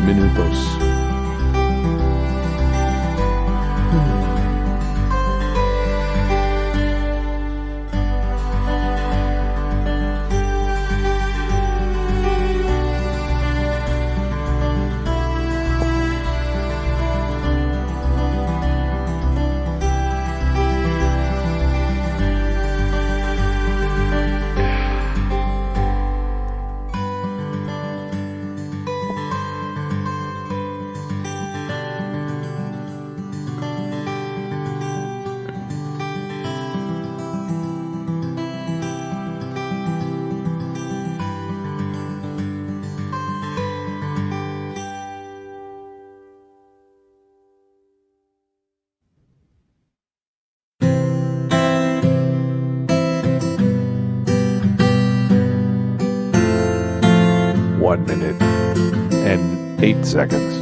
minutos. One minute and 8 seconds.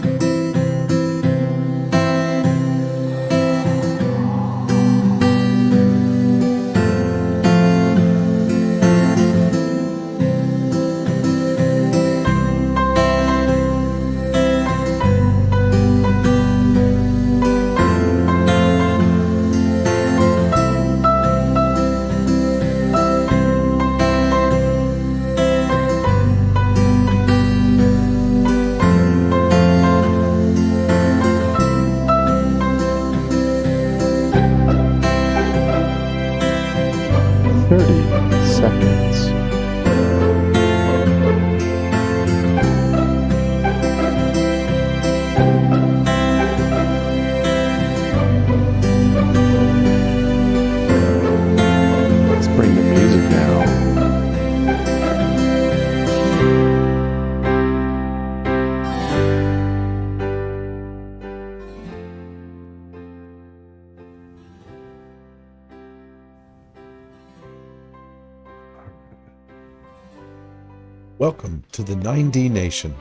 Welcome to the 9dNation.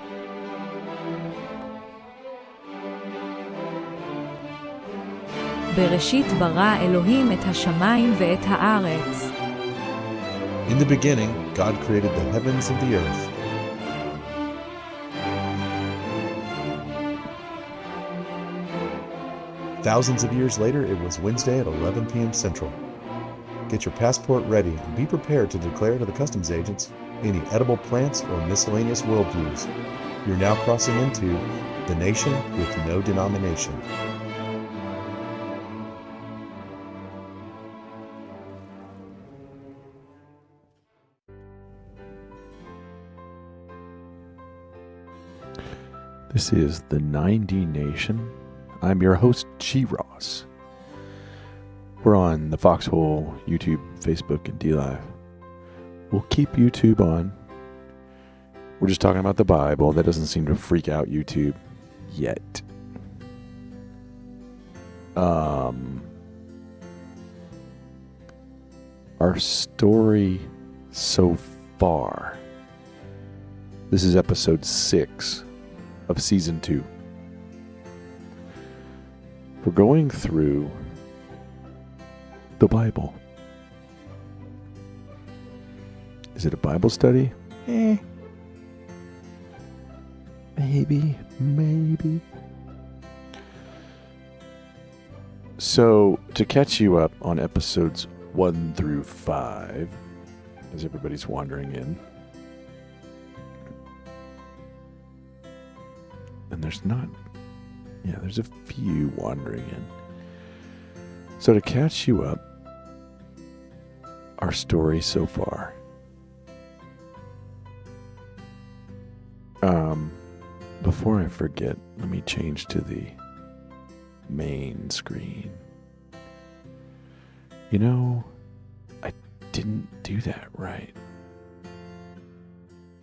בראשית ברא אלוהים את השמיים ואת הארץ. In the beginning, God created the heavens and the earth. Thousands of years later, it was Wednesday at 11 p.m. Central. Get your passport ready and be prepared to declare to the customs agents any edible plants or miscellaneous worldviews. You're now crossing into the nation with no denomination. This is the 9dNation. I'm your host, G. Ross. We're on the Foxhole, YouTube, Facebook, and DLive. We'll keep YouTube on. We're just talking about the Bible. That doesn't seem to freak out YouTube yet. Our story so far. This is episode 6 of season 2. We're going through the Bible. Is it a Bible study? Maybe. So, to catch you up on episodes 1 through 5, as everybody's wandering in, and there's a few wandering in. So to catch you up, our story so far. Before I forget, let me change to the main screen. You know, I didn't do that right.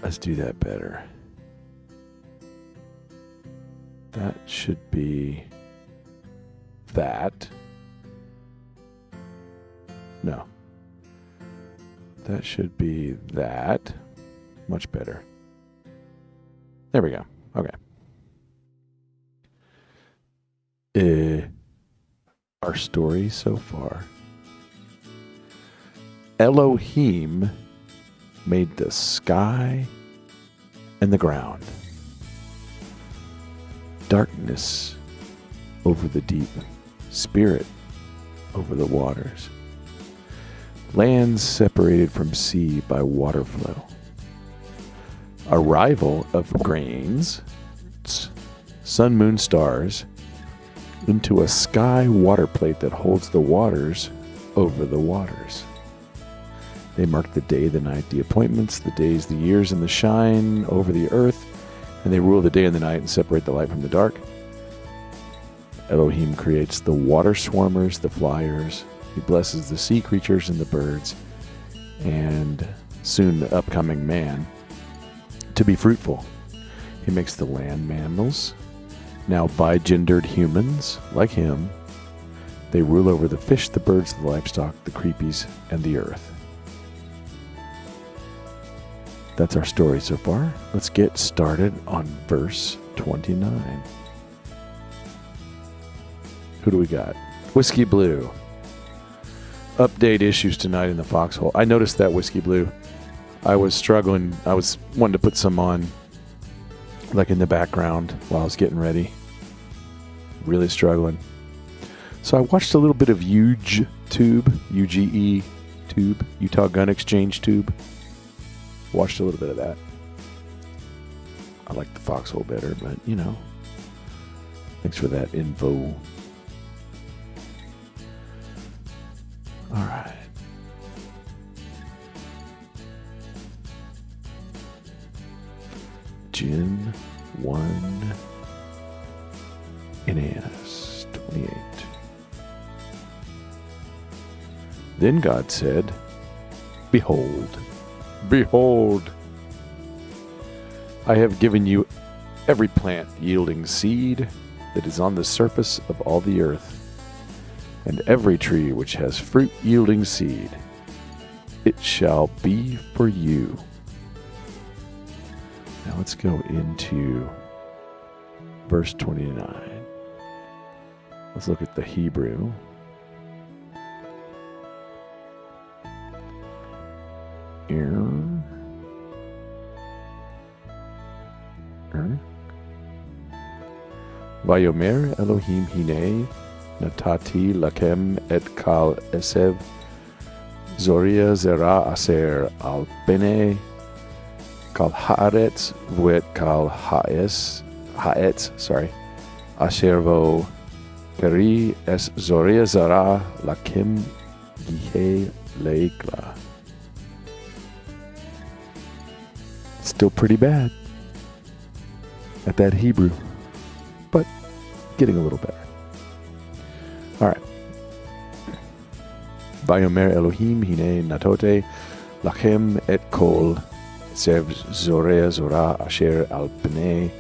Let's do that better. That should be that. No. That should be that. Much better. There we go. Okay. Our story so far. Elohim made the sky and the ground. darkness over the deep, spirit over the waters, lands separated from sea by water flow, arrival of grains, sun, moon, stars, into a sky water plate that holds the waters over the waters. They mark the day, the night, the appointments, the days, the years, and the shine over the earth, and they rule the day and the night and separate the light from the dark. Elohim creates the water swarmers, the flyers. He blesses the sea creatures and the birds, and soon the upcoming man, to be fruitful. He makes the land mammals, now bi-gendered humans, like him. They rule over the fish, the birds, the livestock, the creepies, and the earth. That's our story so far. Let's get started on verse 29. Who do we got? Whiskey Blue. Update issues tonight in the foxhole. I noticed that, Whiskey Blue. I was struggling. I was wanting to put some on, like in the background while I was getting ready. Really struggling. So I watched a little bit of YouTube, UGE Tube, Utah Gun Exchange Tube. Watched a little bit of that. I like the foxhole better, but you know. Thanks for that info. All right. June 1 NAS 28. Then God said, Behold, I have given you every plant yielding seed that is on the surface of all the earth, and every tree which has fruit yielding seed. It shall be for you. Now let's go into verse 29. Let's look at the Hebrew. Vayomer Elohim hine natati lakem et kal esev zoria zera aser al bene kal haaretz vuet kal haetz asher vo peri es zoria zera lakem gihe leikla. Still pretty bad at that Hebrew, but getting a little better. All right. Vayomer Elohim hine natote lachem et kol sev zorea zora asher al pnei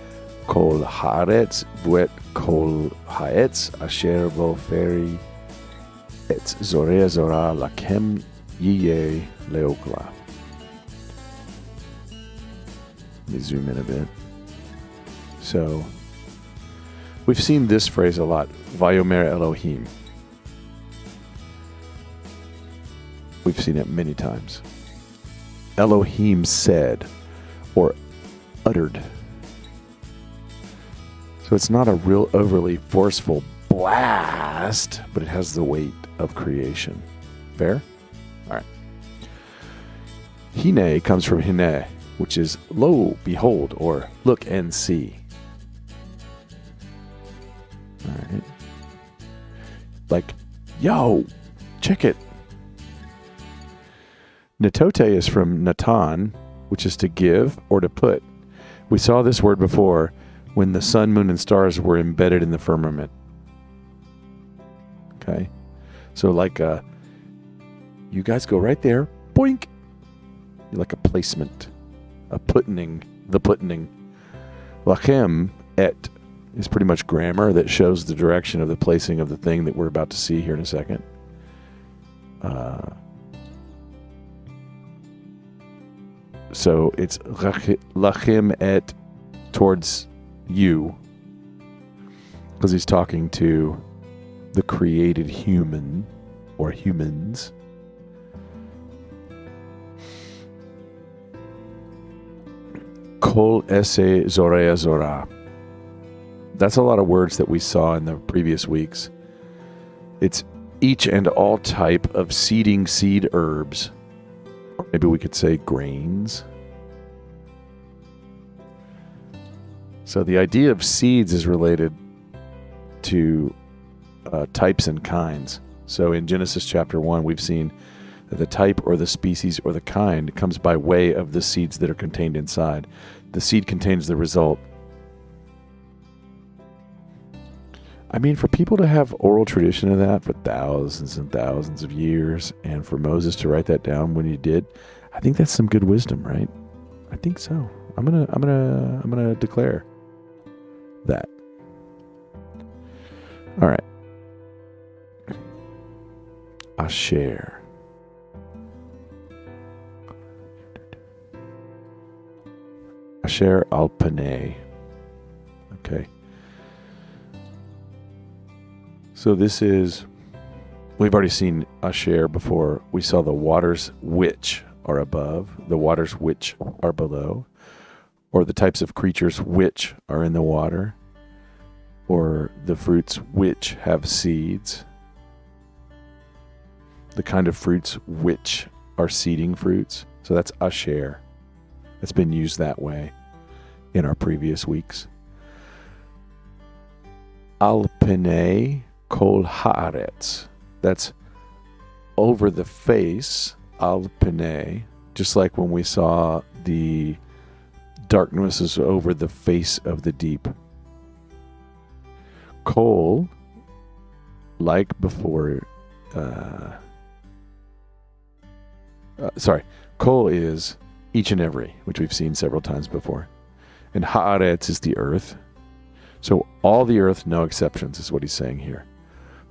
kol haaretz vuet kol haetz asher vo feri et zorea zora lachem yiye leokla. Let me zoom in a bit. So, we've seen this phrase a lot, Vayomer Elohim. We've seen it many times. Elohim said, or uttered. So it's not a real overly forceful blast, but it has the weight of creation. Fair? All right. Hine comes from hine, which is lo, behold, or look and see. All right. Like, yo, check it. Natote is from natan, which is to give or to put. We saw this word before when the sun, moon, and stars were embedded in the firmament. Okay? So like you guys go right there, boink. You're like a placement, a putting, the putting. Lachem, et, is pretty much grammar that shows the direction of the placing of the thing that we're about to see here in a second. So it's lachem et, towards you, because he's talking to the created human or humans. Kol esse zorea zora. That's a lot of words that we saw in the previous weeks. It's each and all type of seeding seed herbs. Or maybe we could say grains. So the idea of seeds is related to types and kinds. So in Genesis chapter 1, we've seen that the type or the species or the kind comes by way of the seeds that are contained inside. The seed contains the result. I mean, for people to have oral tradition of that for thousands and thousands of years, and for Moses to write that down when he did, I think that's some good wisdom, right? I think so. I'm gonna declare that. All right. Asher. Asher al Panay. Okay. So this is, we've already seen Asher before. We saw the waters which are above, the waters which are below, or the types of creatures which are in the water, or the fruits which have seeds, the kind of fruits which are seeding fruits. So that's Asher. It's been used that way in our previous weeks. Al Panay Kol Haaretz. That's over the face, Al Panay, just like when we saw the darkness is over the face of the deep. Kol, like before, Kol is each and every, which we've seen several times before. And Haaretz is the earth. So all the earth, no exceptions, is what he's saying here.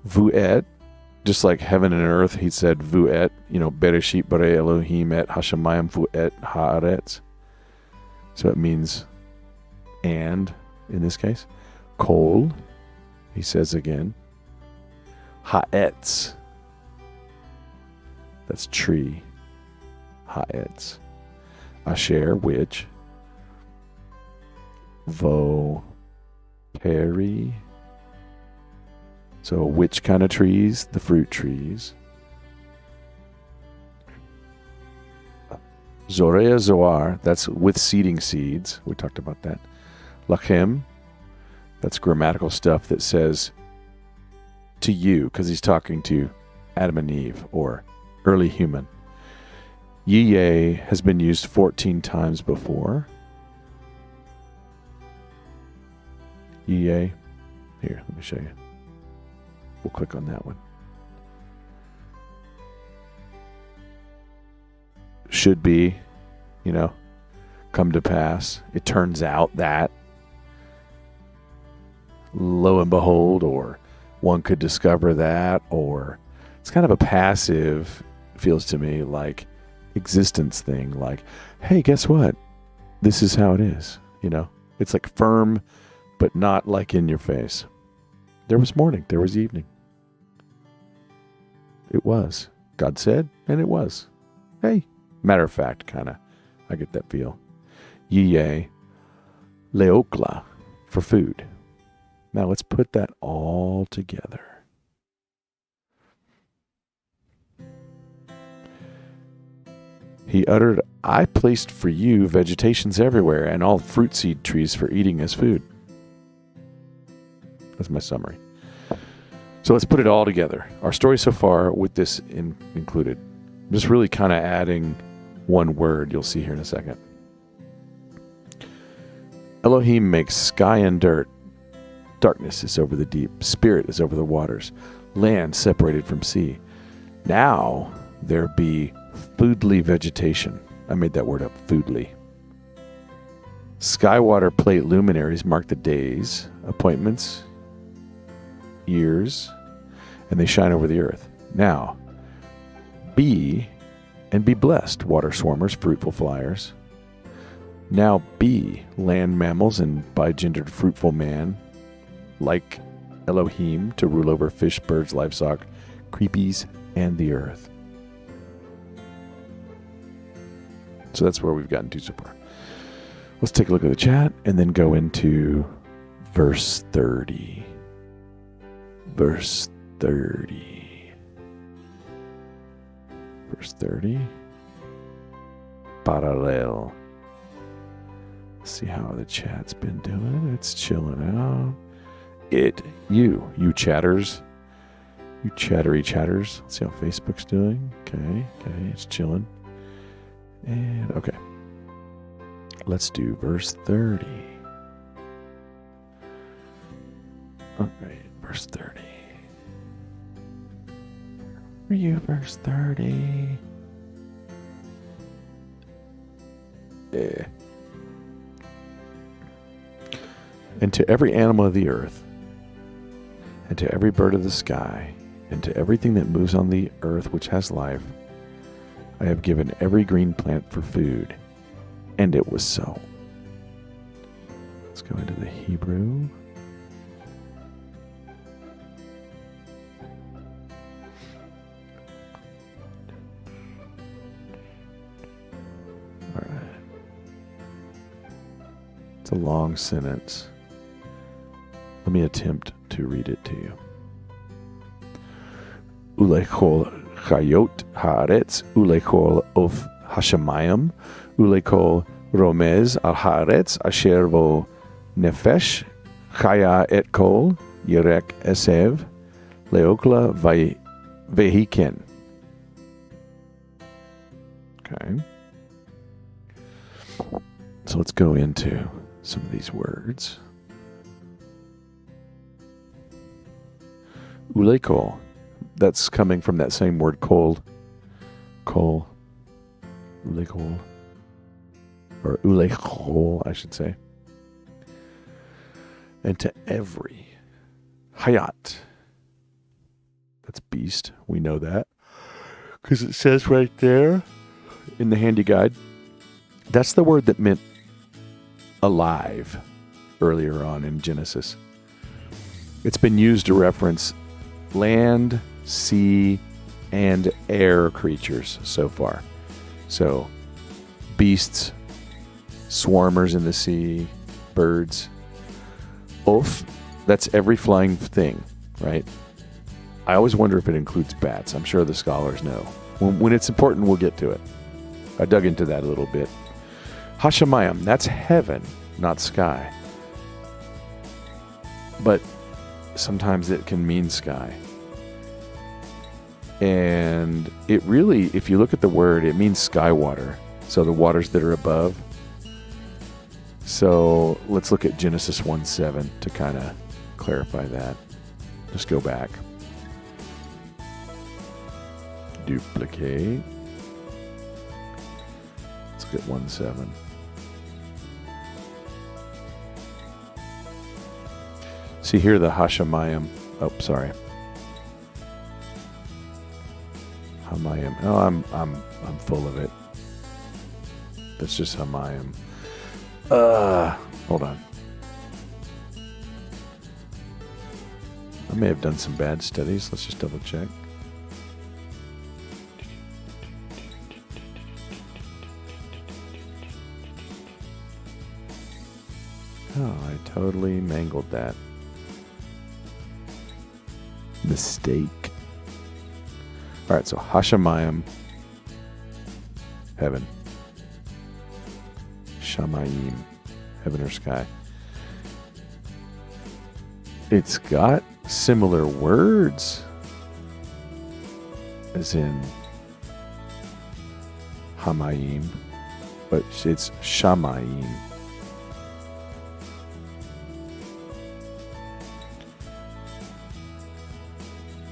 Vu'et, just like heaven and earth, he said Vu'et, Bereshit bare Elohim et hashamayim vu'et haaretz. So it means and, in this case. Kol, he says again. Ha'etz, that's tree. Ha'etz. Asher, which. Vo, peri. So which kind of trees? The fruit trees. Zorea Zoar, that's with seeding seeds. We talked about that. Lachem, that's grammatical stuff that says to you, because he's talking to Adam and Eve, or early human. Yiyeh has been used 14 times before. Yiyeh. Here, let me show you. We'll click on that one. Should be, come to pass. It turns out that. Lo and behold, or one could discover that, or it's kind of a passive, feels to me like existence thing. Like, hey, guess what? This is how it is. It's like firm, but not like in your face. There was morning, there was evening. It was. God said, and it was. Hey, matter of fact, kind of. I get that feel. Yiyeh, leokla, for food. Now let's put that all together. He uttered, I placed for you vegetations everywhere, and all fruit seed trees for eating as food. That's my summary. So let's put it all together. Our story so far with this included. I'm just really kind of adding one word you'll see here in a second. Elohim makes sky and dirt. Darkness is over the deep. Spirit is over the waters. Land separated from sea. Now there be foodly vegetation. I made that word up, foodly. Skywater plate luminaries mark the days, appointments, years, and they shine over the earth. Now, be and be blessed, water swarmers, fruitful flyers. Now be land mammals and bigendered fruitful man, like Elohim, to rule over fish, birds, livestock, creepies, and the earth. So that's where we've gotten to so far. Let's take a look at the chat and then go into verse 30. Verse 30. Verse 30. Parallel. Let's see how the chat's been doing. It's chilling out. You chatters. You chattery chatters. Let's see how Facebook's doing. Okay, it's chilling. And okay. Let's do verse 30. Okay, verse 30. Are you verse 30? Yeah. And to every animal of the earth, and to every bird of the sky, and to everything that moves on the earth which has life, I have given every green plant for food. And it was so. Let's go into the Hebrew. All right. It's a long sentence. Let me attempt to read it to you. Ulechol chayot haaretz, ulechol of hashamayim, ulechol romez al haaretz, asher vo nefesh, chaya et kol, yerek esev, leokla vehiken. Okay. So let's go into some of these words. Ulekol, that's coming from that same word kol. Kol. Ulekol. Or ulechol, I should say. And to every. Hayat. That's beast. We know that. Because it says right there in the handy guide. That's the word that meant alive earlier on in Genesis. It's been used to reference land, sea, and air creatures so far. So, beasts, swarmers in the sea, birds. Oaf, that's every flying thing, right? I always wonder if it includes bats. I'm sure the scholars know. When it's important, we'll get to it. I dug into that a little bit. Hashamayim, that's heaven, not sky. But sometimes it can mean sky. And it really, if you look at the word, it means sky water. So the waters that are above. So let's look at Genesis 1:7 to kind of clarify that. Just go back. Duplicate. Let's get 1:7. See here the Hashamayim. Oh, sorry. Hamayim. Oh, I'm full of it. That's just Hamayim. Hold on. I may have done some bad studies. Let's just double check. Oh, I totally mangled that. Mistake. All right, so Hashamayim, heaven. Shamayim, heaven or sky. It's got similar words, as in Hamayim, but it's Shamayim.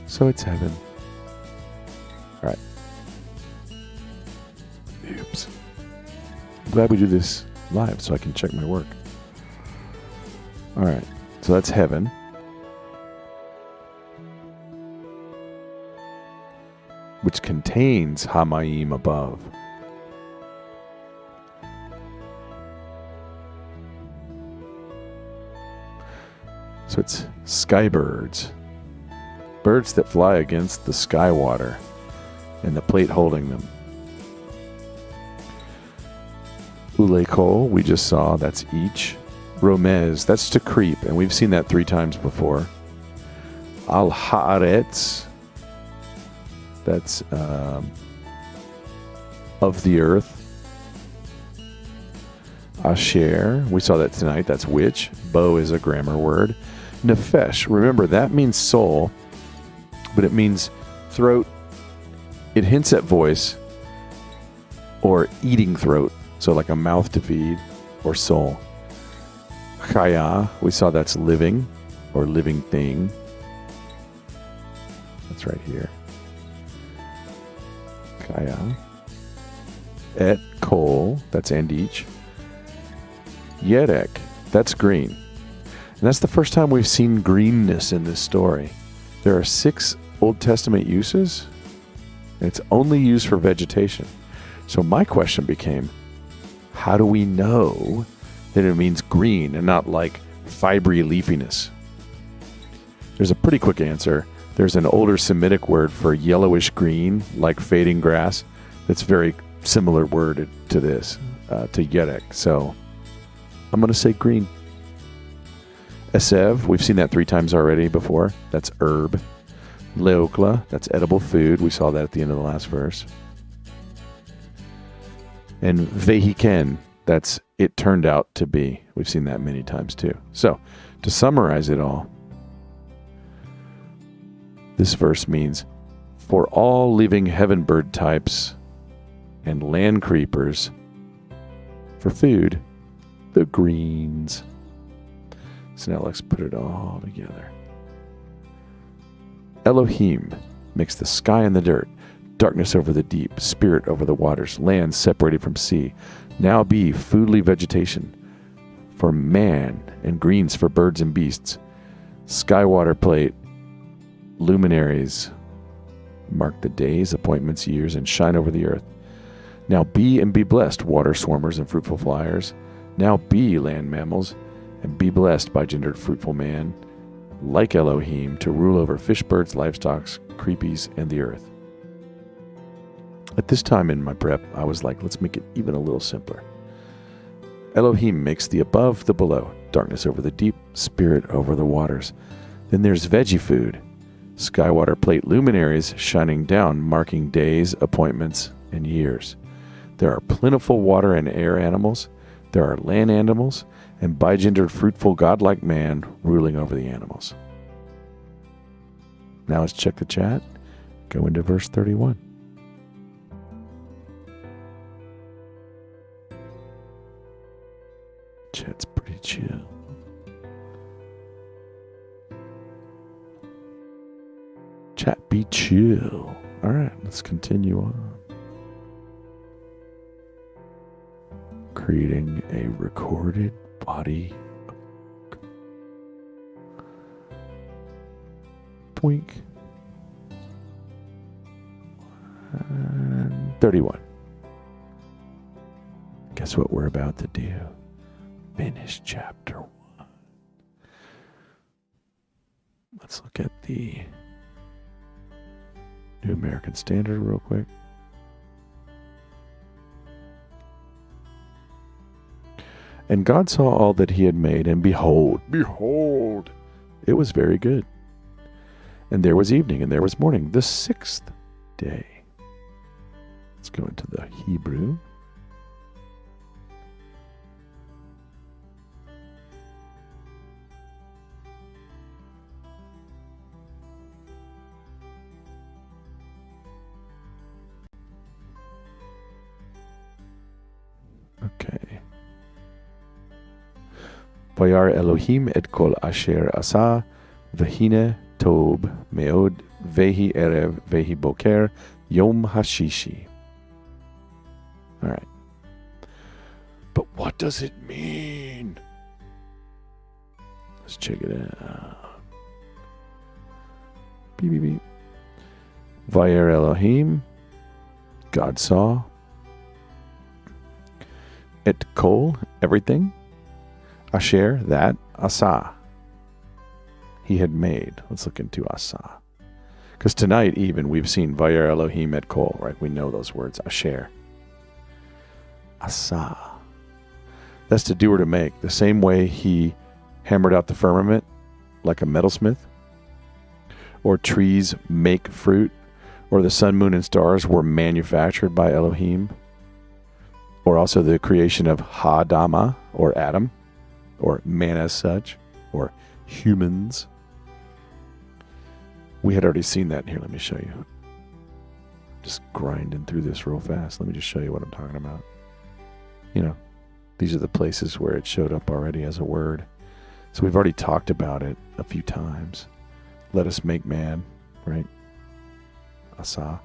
So it's heaven. All right. Oops. I'm glad we do this live so I can check my work. All right. So that's heaven. Which contains Hamayim above. So it's sky birds. Birds that fly against the sky water and the plate holding them. Ulekol, we just saw, that's each. Romez, that's to creep, and we've seen that 3 times before. Al haaretz, that's of the earth. Asher, we saw that tonight, that's which. Bo is a grammar word. Nefesh, remember that means soul, but it means throat. It hints at voice or eating throat, so like a mouth to feed, or soul. Chaya, we saw that's living or living thing. That's right here. Chaya. Et kol, that's and each. Yerek, that's green. And that's the first time we've seen greenness in this story. There are 6 Old Testament uses, and it's only used for vegetation. So my question became, how do we know that it means green and not like fibery leafiness? There's a pretty quick answer. There's an older Semitic word for yellowish green, like fading grass. That's very similar word to this, to yerek. So I'm going to say green. Esev, we've seen that 3 times already before. That's herb. Leokla, that's edible food. We saw that at the end of the last verse. And vehiken, that's it turned out to be. We've seen that many times too. So, to summarize it all, this verse means, for all living heaven bird types and land creepers, for food, the greens. So now let's put it all together. Elohim makes the sky and the dirt, darkness over the deep, spirit over the waters, land separated from sea. Now be foodly vegetation for man and greens for birds and beasts. Sky water plate, luminaries mark the days, appointments, years, and shine over the earth. Now be and be blessed, water swarmers and fruitful flyers. Now be land mammals, and be blessed by gendered fruitful man, like Elohim, to rule over fish, birds, livestock, creepies, and the earth. At this time in my prep, I was like, let's make it even a little simpler. Elohim makes the above the below, darkness over the deep, spirit over the waters. Then there's veggie food, skywater plate luminaries shining down, marking days, appointments, and years. There are plentiful water and air animals. There are land animals, and bigendered, fruitful, godlike man ruling over the animals. Now let's check the chat. Go into verse 31. Chat's pretty chill. Chat be chill. All right, let's continue on. Creating a recorded body. Boink. And 31. Guess what we're about to do? Finish chapter 1. Let's look at the New American Standard real quick. And God saw all that he had made, and behold, it was very good. And there was evening, and there was morning, the 6th day. Let's go into the Hebrew. Okay. Vayar Elohim et kol asher asa, v'hine tob meod, vehi erev, vehi boker, yom hashishi. All right. But what does it mean? Let's check it out. Beep, beep, beep. Vayar Elohim, God saw. Et kol, everything. Asher, that. Asa, he had made. Let's look into Asa. Because tonight even we've seen Vayar Elohim et kol, right? We know those words. Asher. Asa. That's to do or to make. The same way he hammered out the firmament like a metalsmith, or trees make fruit, or the sun, moon, and stars were manufactured by Elohim, or also the creation of Ha-Dama, or Adam, or man as such, or humans. We had already seen that. Here, let me show you. Just grinding through this real fast. Let me just show you what I'm talking about. You know, these are the places where it showed up already as a word. So we've already talked about it a few times. Let us make man, right? Asa.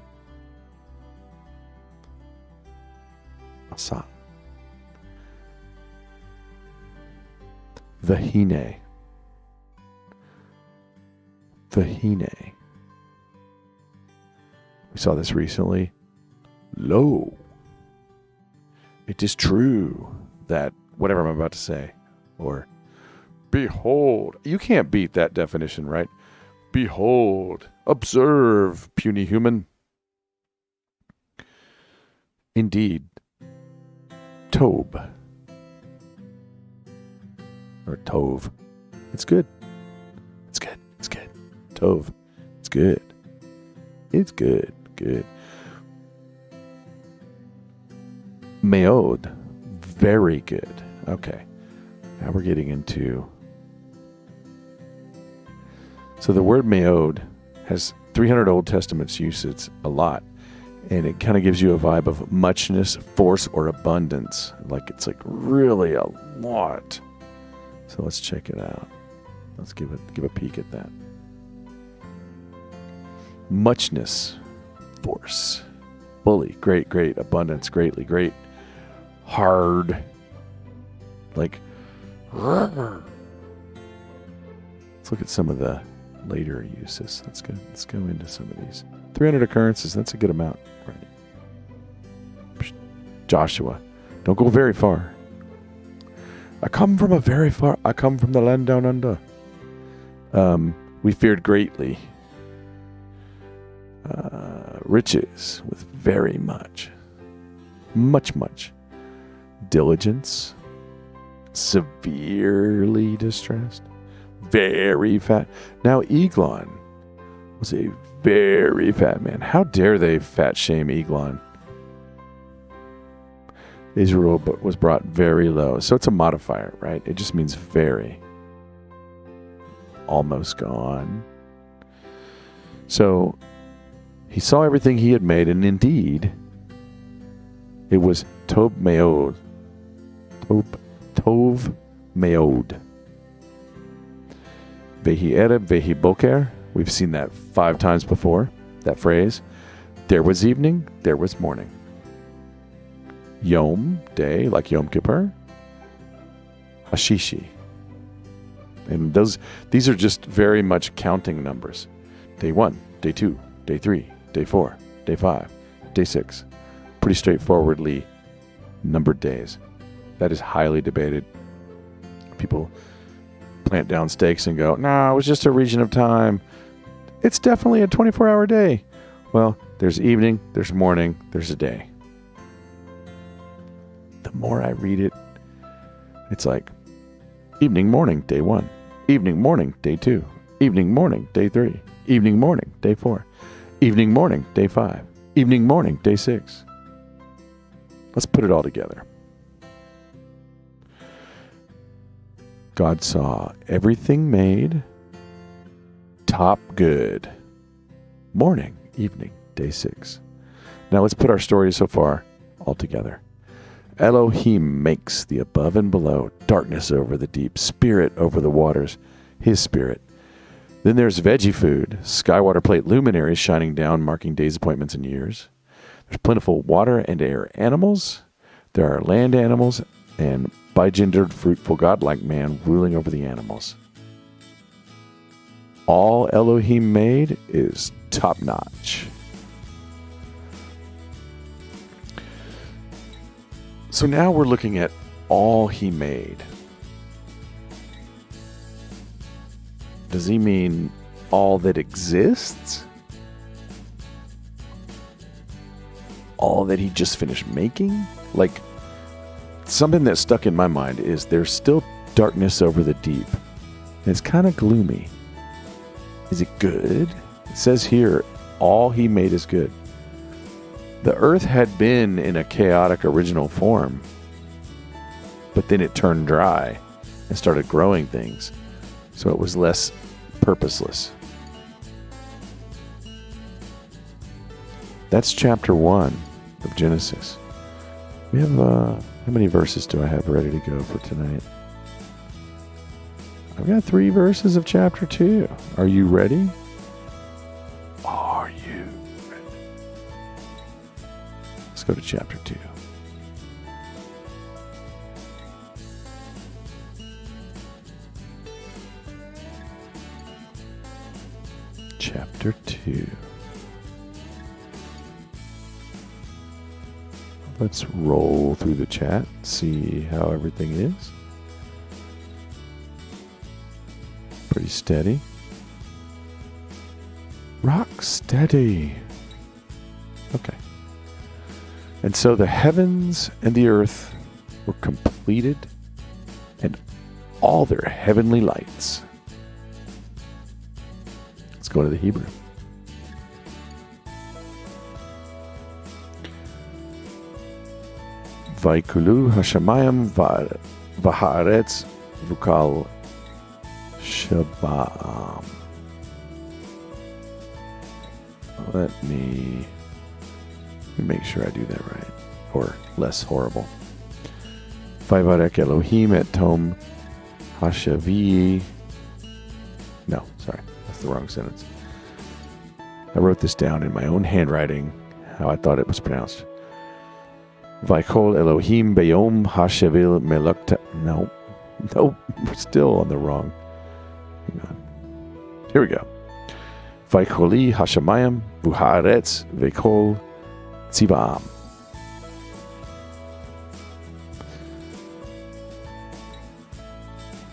Asa. Vahine. Vahine. We saw this recently. Lo. It is true that whatever I'm about to say, or behold. You can't beat that definition, right? Behold. Observe, puny human. Indeed. Tob. Or Tov. It's good. It's good. It's good. Tov. It's good. It's good. Good. Meod. Very good. Okay. Now we're getting into... So the word meod has 300 Old Testaments usage a lot. And it kind of gives you a vibe of muchness, force, or abundance. Like it's like really a lot. So let's check it out. Let's give a peek at that. Muchness, force, fully, great, great, abundance, greatly, great, hard, like. Let's look at some of the later uses. Let's go into some of these. 300 occurrences. That's a good amount, right? Joshua, don't go very far. I come from the land down under. We feared greatly. Riches with very much. Much. Diligence. Severely distressed. Very fat. Now Eglon was a very fat man. How dare they fat shame Eglon? Israel was brought very low. So it's a modifier, right? It just means very. Almost gone. So he saw everything he had made, and indeed, it was Tov Meod. Tov Meod. Vehi Ereb, Vehi Boker. We've seen that 5 times before, that phrase. There was evening, there was morning. Yom, day, like Yom Kippur. Hashishi. And these are just very much counting numbers. Day 1, day 2, day 3, day 4, day 5, day 6. Pretty straightforwardly numbered days. That is highly debated. People plant down stakes and go, nah, it was just a region of time. It's definitely a 24-hour day. Well, there's evening, there's morning, there's a day. The more I read it, it's like evening, morning, day 1. Evening, morning, day 2. Evening, morning, day 3. Evening, morning, day 4. Evening, morning, day 5. Evening, morning, day 6. Let's put it all together. God saw everything made top good. Morning, evening, day 6. Now let's put our story so far all together. Elohim makes the above and below, darkness over the deep, spirit over the waters, his spirit. Then there's veggie food, skywater plate luminaries shining down, marking days, appointments, and years. There's plentiful water and air animals. There are land animals and bigendered, fruitful, godlike man ruling over the animals. All Elohim made is top-notch. So now we're looking at all he made. Does he mean all that exists? All that he just finished making? Like something that stuck in my mind is there's still darkness over the deep. And it's kind of gloomy. Is it good? It says here, all he made is good. The earth had been in a chaotic original form, but then it turned dry and started growing things. So it was less purposeless. That's chapter 1 of Genesis. We have, how many verses do I have ready to go for tonight? I've got 3 verses of chapter 2. Are you ready? Are you ready? Let's go to chapter 2. Chapter 2. Let's roll through the chat, see how everything is. Pretty steady. Rock steady. Okay. And so the heavens and the earth were completed, and all their heavenly lights. Let's go to the Hebrew. Vaikulu hashamayim v'haaretz v'kal shabam. Let me make sure I do that right, or less horrible. Vayvarek Elohim et tom hashavi. No, sorry, that's the wrong sentence. I wrote this down in my own handwriting, how I thought it was pronounced. Vaikol Elohim Beyom Hashavil Melukta. Nope, we're still on the wrong. Hang on. Here we go. Vaikoli Hashamayim Vuhaaretz Veikol Tzibaam.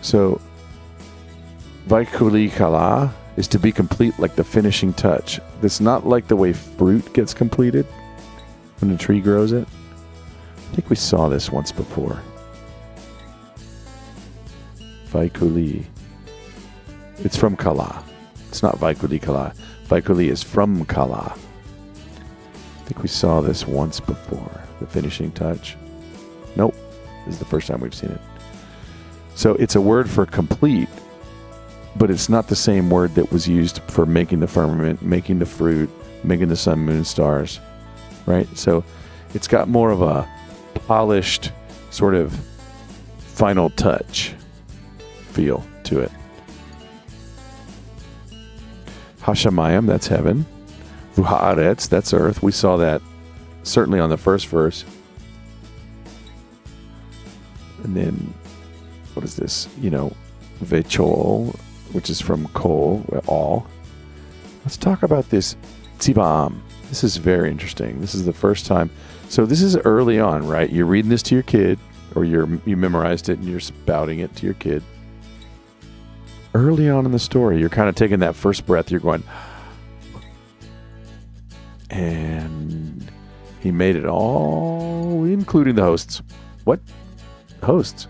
So, Vaikoli Kala is to be complete, like the finishing touch. It's not like the way fruit gets completed when a tree grows it. I think we saw this once before. Vaikuli. It's from Kala. It's not Vaikuli Kala. Vaikuli is from Kala. I think we saw this once before. The finishing touch. Nope. This is the first time we've seen it. So it's a word for complete, but it's not the same word that was used for making the firmament, making the fruit, making the sun, moon, stars. Right? So it's got more of a polished sort of final touch feel to it. Hashamayim, that's heaven. Vuhaaretz, that's earth. We saw that certainly on the first verse. And then, what is this? Vechol, which is from kol, all. Let's talk about this Tzibaam. This is very interesting. This is the first time. So this is early on, right? You're reading this to your kid, or you memorized it and you're spouting it to your kid. Early on in the story, you're kind of taking that first breath. You're going, and he made it all, including the hosts. What? Hosts?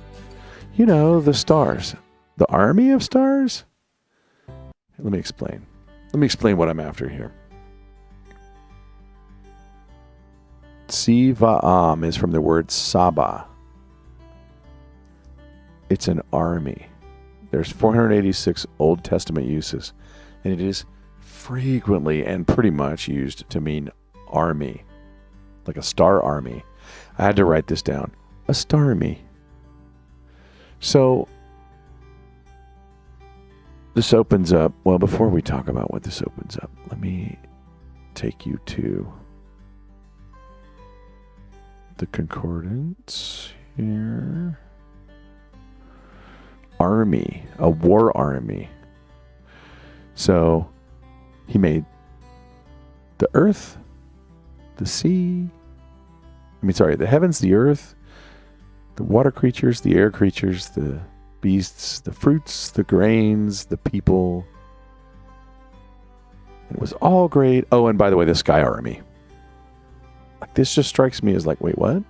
The stars. The army of stars? Let me explain. Let me explain what I'm after here. Tziva'am is from the word Saba. It's an army. There's 486 Old Testament uses, and it is frequently and pretty much used to mean army, like a star army. I had to write this down. A starmy. So this opens up, well, before we talk about what this opens up, let me take you to the concordance here. Army, a war army. So he made the earth, the sea, the heavens, the earth, the water creatures, the air creatures, the beasts, the fruits, the grains, the people. It was all great. Oh, and by the way, the sky army. Like, this just strikes me as like, wait, what?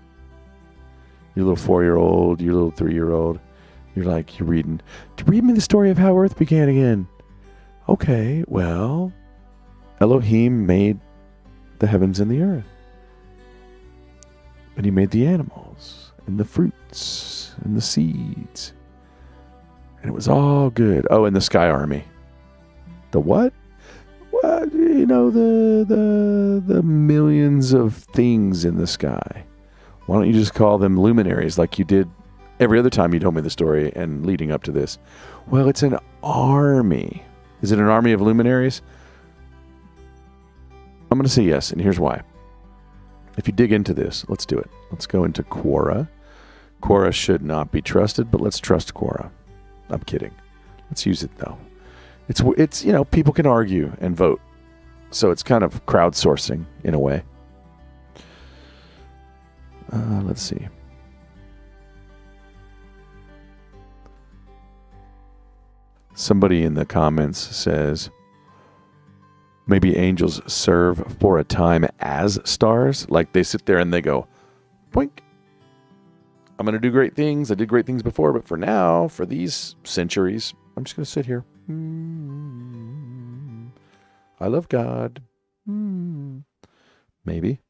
Your little 4-year-old, your little 3-year-old. You're reading. Read me the story of how Earth began again. Okay, well, Elohim made the heavens and the earth. And he made the animals and the fruits and the seeds. And it was all good. Oh, and the sky army. The what? What? The millions of things in the sky. Why don't you just call them luminaries like you did every other time you told me the story and leading up to this? Well, it's an army. Is it an army of luminaries? I'm going to say yes, and here's why. If you dig into this, let's do it. Let's go into Quora. Quora should not be trusted, but let's trust Quora. I'm kidding. Let's use it, though. It's people can argue and vote. So it's kind of crowdsourcing in a way. Let's see. Somebody in the comments says, maybe angels serve for a time as stars. Like they sit there and they go, boink. I'm going to do great things. I did great things before, but for now, for these centuries, I'm just going to sit here. I love God. Maybe.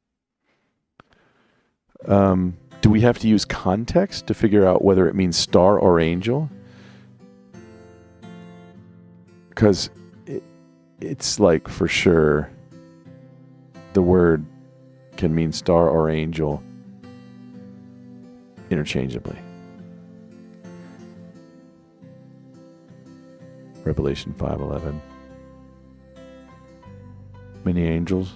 Do we have to use context to figure out whether it means star or angel? Because it's like for sure the word can mean star or angel interchangeably. Revelation 5:11. Many angels.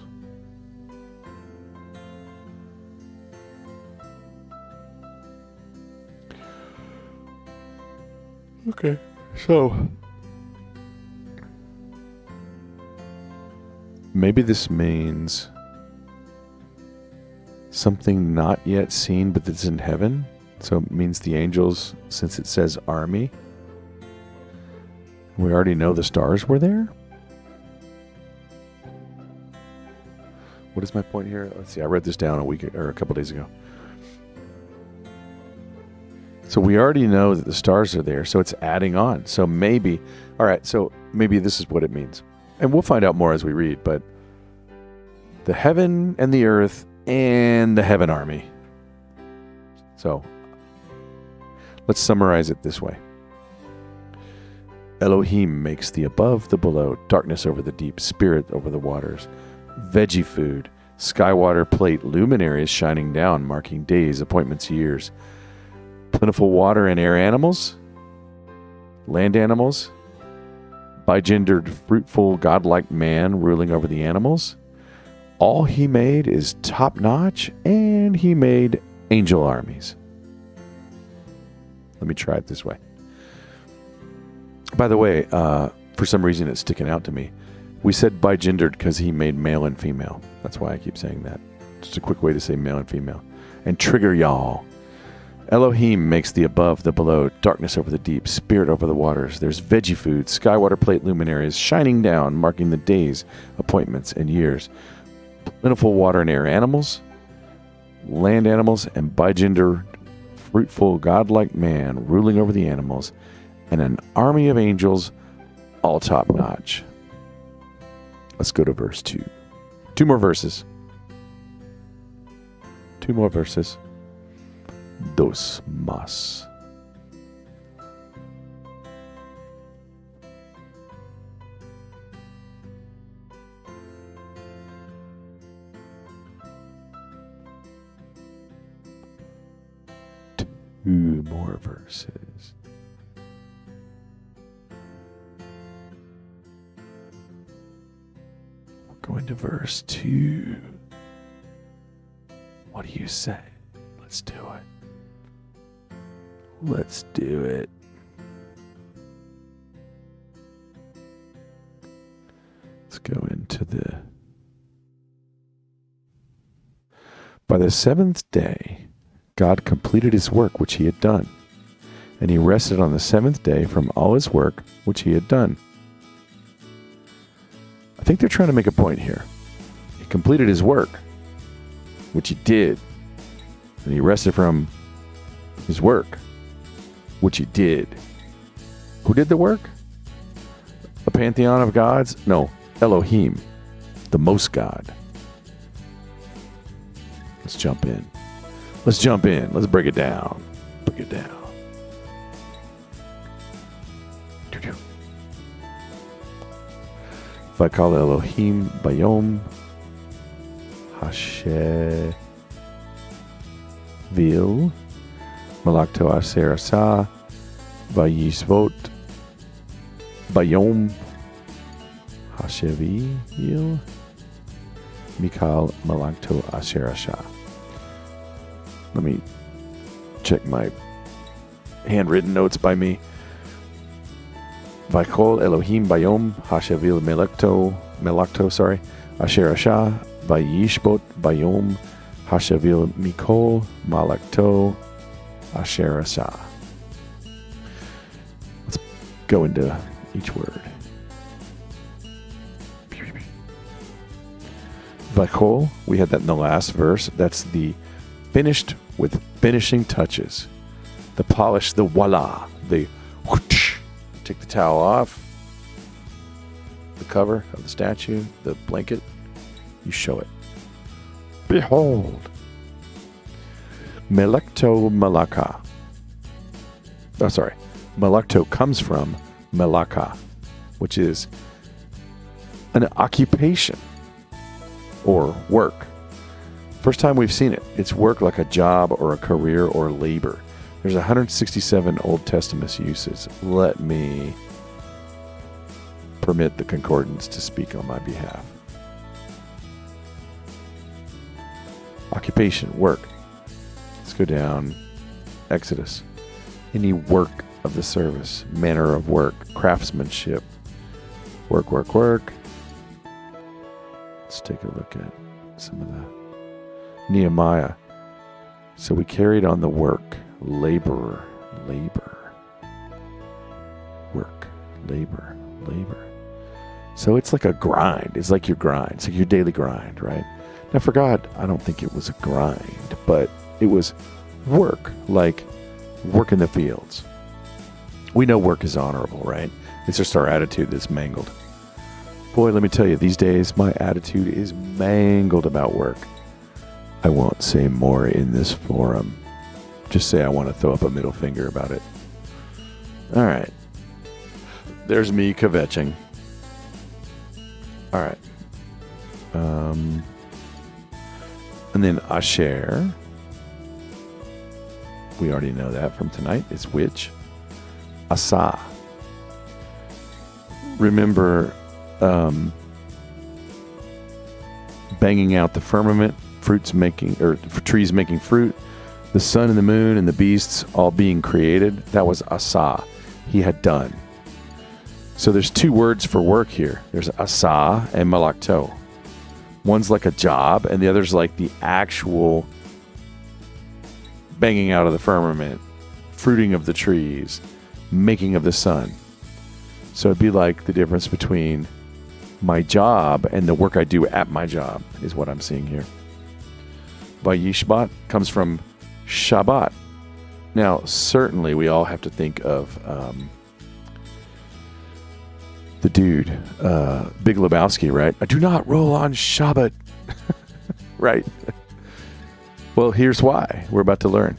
Okay, so maybe this means something not yet seen but that's in heaven. So it means the angels, since it says army. We already know the stars were there. What is my point here? Let's see. I read this down a couple days ago. So we already know that the stars are there, so it's adding on. So maybe, all right, so maybe this is what it means. And we'll find out more as we read, but the heaven and the earth and the heaven army. So let's summarize it this way. Elohim makes the above, the below, darkness over the deep, spirit over the waters, veggie food, skywater plate, luminaries shining down, marking days, appointments, years, plentiful water and air animals, land animals, bigendered, fruitful, godlike man ruling over the animals. All he made is top-notch, and he made angel armies. Let me try it this way. By the way, for some reason it's sticking out to me. We said bigendered because he made male and female. That's why I keep saying that. Just a quick way to say male and female. And trigger y'all. Elohim makes the above, the below, darkness over the deep, spirit over the waters. There's veggie food, skywater plate luminaries shining down, marking the days, appointments, and years. Plentiful water and air animals, land animals, and bigender, fruitful, godlike man ruling over the animals, and an army of angels, all top-notch. Let's go to verse 2. 2 more verses. 2 more verses. Dos más. Two more verses. We're going to verse 2. What do you say? Let's do it. Let's do it. Let's go into the... By the 7th day, God completed his work which he had done, and he rested on the 7th day from all his work which he had done. I think they're trying to make a point here. He completed his work, which he did, and he rested from his work, which he did. Who did the work? A pantheon of gods? No, Elohim, the most God. Let's jump in. Let's break it down. If I call Elohim Bayom Hashe Vil Malakto Aser Asa Vayishvot Bayom Hashevil Mikal Malakto Asher Asha. Let me check my handwritten notes by me. Vaikol Elohim Bayom Hashevil Melakto, Asher Asha Vayishbot Bayom Hashevil Mikol Malakto Asher Asha. Let's go into each word. Vaikol, we had that in the last verse. That's the finished with finishing touches. The polish, the voila, the whoosh. Take the towel off, the cover of the statue, the blanket, you show it. Behold. Melekto Malaka. Melekto comes from Melaka, which is an occupation or work. First time we've seen it. It's work like a job or a career or labor. There's 167 Old Testament uses. Let me permit the concordance to speak on my behalf. Occupation, work. Let's go down. Exodus. Any work of the service, manner of work, craftsmanship. Work. Let's take a look at some of that. Nehemiah. So we carried on the work. Labor. Work. Labor. So it's like a grind. It's like your grind. It's like your daily grind, right? Now for God, I don't think it was a grind, but it was work, like work in the fields. We know work is honorable, right? It's just our attitude that's mangled. Boy, let me tell you, these days, my attitude is mangled about work. I won't say more in this forum. Just say I want to throw up a middle finger about it. All right. There's me kvetching. All right. And then Asher. We already know that from tonight. It's which? Asa. Remember banging out the firmament, trees making fruit, the sun and the moon and the beasts all being created. That was Asa. He had done. So there's two words for work here. There's Asa and Malakto. One's like a job, and the other's like the actual banging out of the firmament, fruiting of the trees, making of the sun. So it'd be like the difference between my job and the work I do at my job is what I'm seeing here. Vayishbat comes from Shabbat. Now, certainly we all have to think of the dude, Big Lebowski, right? I do not roll on Shabbat. Right. Well, here's why. We're about to learn.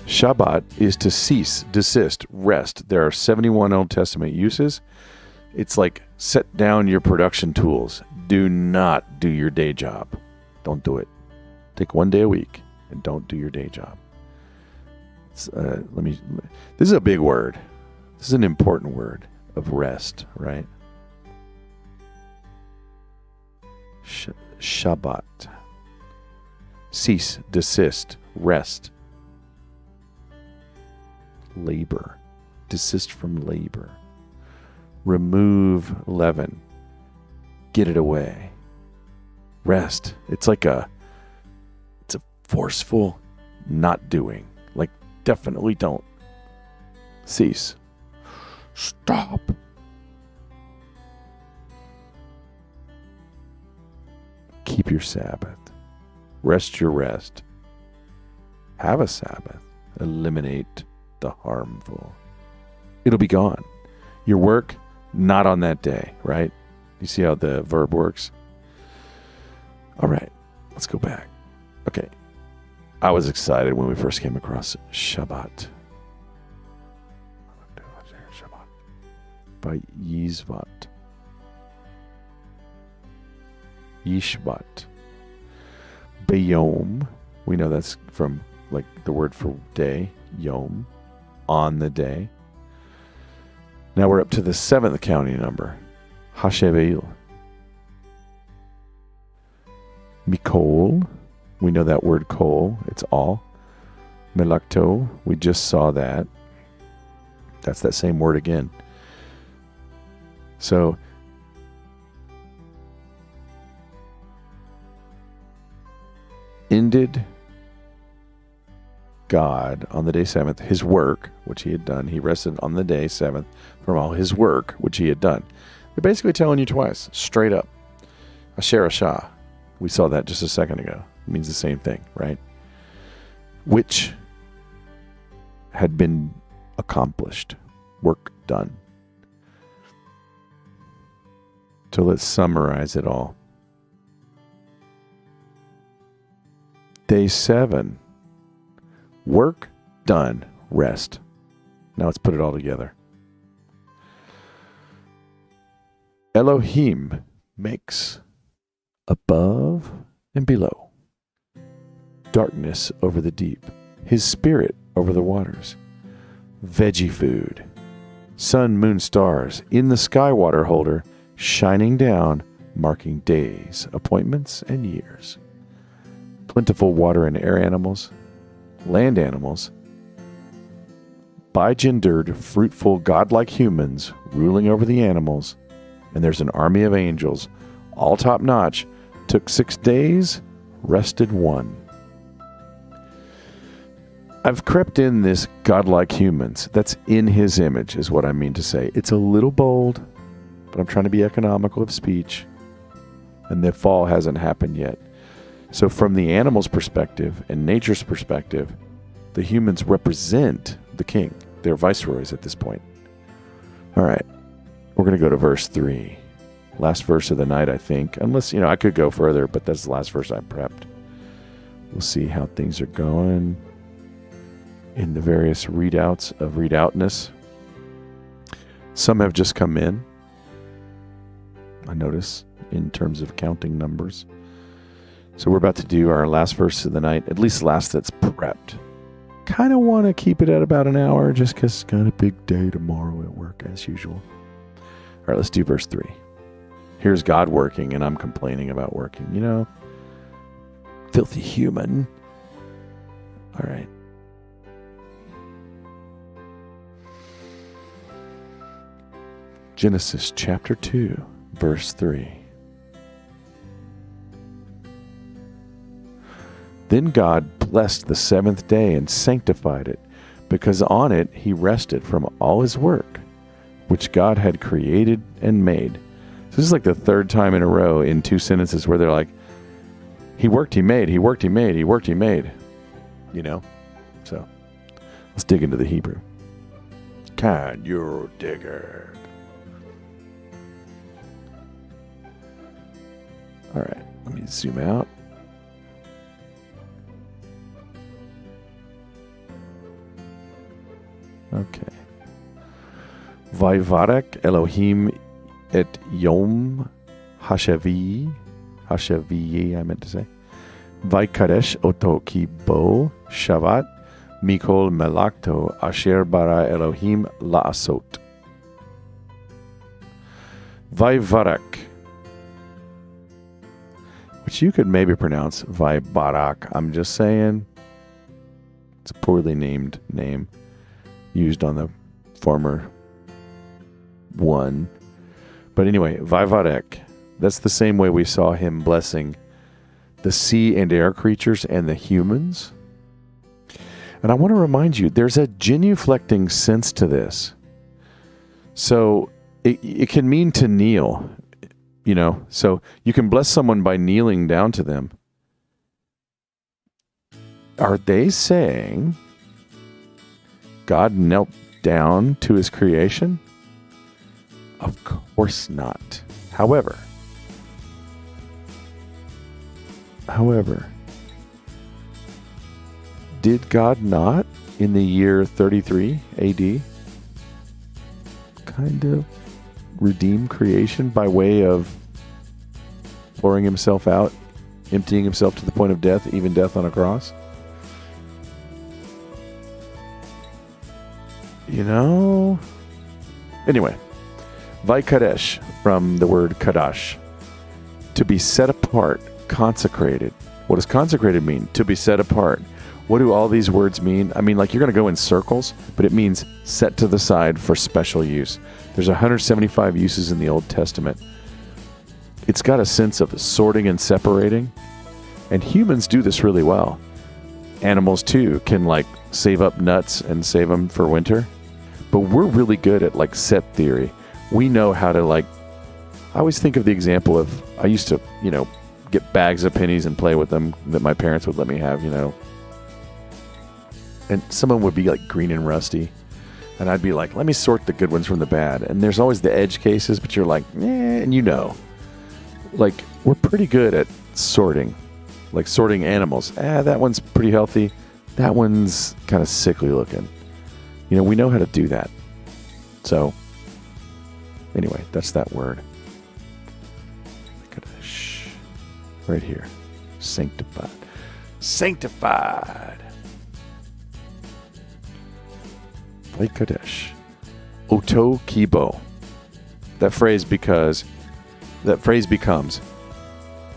Shabbat is to cease, desist, rest. There are 71 Old Testament uses. It's like set down your production tools. Do not do your day job. Don't do it. Take one day a week and don't do your day job. This is a big word. This is an important word of rest, right? Shabbat. Cease, desist, rest. Labor. Desist from labor. Remove leaven. Get it away. Rest. It's a forceful not doing. Like, definitely don't. Cease. Stop. Keep your Sabbath. Rest your rest. have a Sabbath. Eliminate the harmful. It'll be gone. Your work, not on that day, right? You see how the verb works? All right, let's go back. Okay. I was excited when we first came across Shabbat. Shabbat. By Yizvat. Yishvat. Bayom. We know that's from like the word for day. Yom. On the day. Now we're up to the 7th counting number. Hasheveil. Mikol. We know that word kol. It's all. Melakto. We just saw that. That's that same word again. So ended God on the day 7th his work, which he had done. He rested on the day 7th from all his work, which he had done. They're basically telling you twice, straight up. Asher Ashah. We saw that just a second ago. It means the same thing, right? Which had been accomplished. Work done. So let's summarize it all. Day 7. Work done. Rest. Now let's put it all together. Elohim makes above and below. Darkness over the deep. His spirit over the waters. Veggie food. Sun, moon, stars in the sky water holder, shining down, marking days, appointments, and years. Plentiful water and air animals, land animals, bi-gendered, fruitful, godlike humans ruling over the animals, and there's an army of angels, all top-notch, took 6 days, rested 1. I've crept in this godlike humans. That's in his image, is what I mean to say. It's a little bold, but I'm trying to be economical of speech, and the fall hasn't happened yet. So from the animal's perspective and nature's perspective, the humans represent the king. They're viceroys at this point. All right, we're going to go to verse 3. Last verse of the night, I think. Unless, I could go further, but that's the last verse I prepped. We'll see how things are going in the various readouts of readoutness. Some have just come in, I notice, in terms of counting numbers. So we're about to do our last verse of the night, at least last that's prepped. Kind of want to keep it at about an hour just because it's got a big day tomorrow at work as usual. All right, let's do verse 3. Here's God working and I'm complaining about working. Filthy human. All right. Genesis chapter 2, verse 3. Then God blessed the 7th day and sanctified it, because on it he rested from all his work, which God had created and made. So this is like the 3rd time in a row in 2 sentences where they're like, he worked, he made, he worked, he made, he worked, he made. So let's dig into the Hebrew. Can you dig it? All right, let me zoom out. Okay. Vayvarek Elohim et Yom Hashavi, I meant to say. Vaykadesh oto ki bo Shavat mikol melakto asher bara Elohim la'asot. Vayvarek, which you could maybe pronounce Vaybarak. I'm just saying it's a poorly named name used on the former one. But anyway, Vayvarek, that's the same way we saw him blessing the sea and air creatures and the humans. And I want to remind you, there's a genuflecting sense to this. So it can mean to kneel. So you can bless someone by kneeling down to them. Are they saying God knelt down to his creation? Of course not. However, did God not, in the year 33 AD, kind of redeem creation by way of pouring himself out, emptying himself to the point of death, even death on a cross? You know? Anyway, Vaikadesh, from the word kadash, to be set apart, consecrated. What does consecrated mean? To be set apart. What do all these words mean? I mean, like, you're going to go in circles, but it means set to the side for special use. There's 175 uses in the Old Testament. It's got a sense of sorting and separating, and humans do this really well. Animals, too, can, like, save up nuts and save them for winter, but we're really good at, like, set theory. We know how to, like, I always think of the example of, I used to, get bags of pennies and play with them that my parents would let me have, and some of them would be like green and rusty, and I'd be like, let me sort the good ones from the bad. And there's always the edge cases, but you're like, and like, we're pretty good at sorting, like sorting animals. That one's pretty healthy, that one's kind of sickly looking. We know how to do that. So anyway, that's that word. Right here. Sanctified. Vaikadesh. Oto kibo. That phrase becomes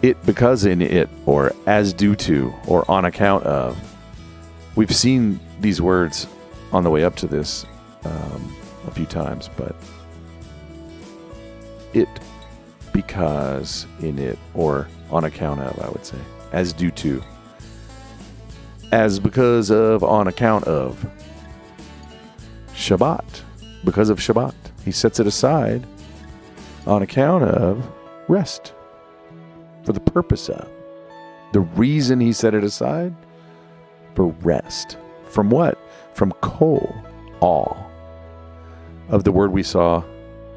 it because in it, or as due to, or on account of. We've seen these words on the way up to this a few times, but it because in it, or on account of, I would say. As due to. As because of, on account of. Shabbat. Because of Shabbat. He sets it aside on account of rest. For the purpose of. The reason he set it aside? For rest. From what? From kol. All. Of the word we saw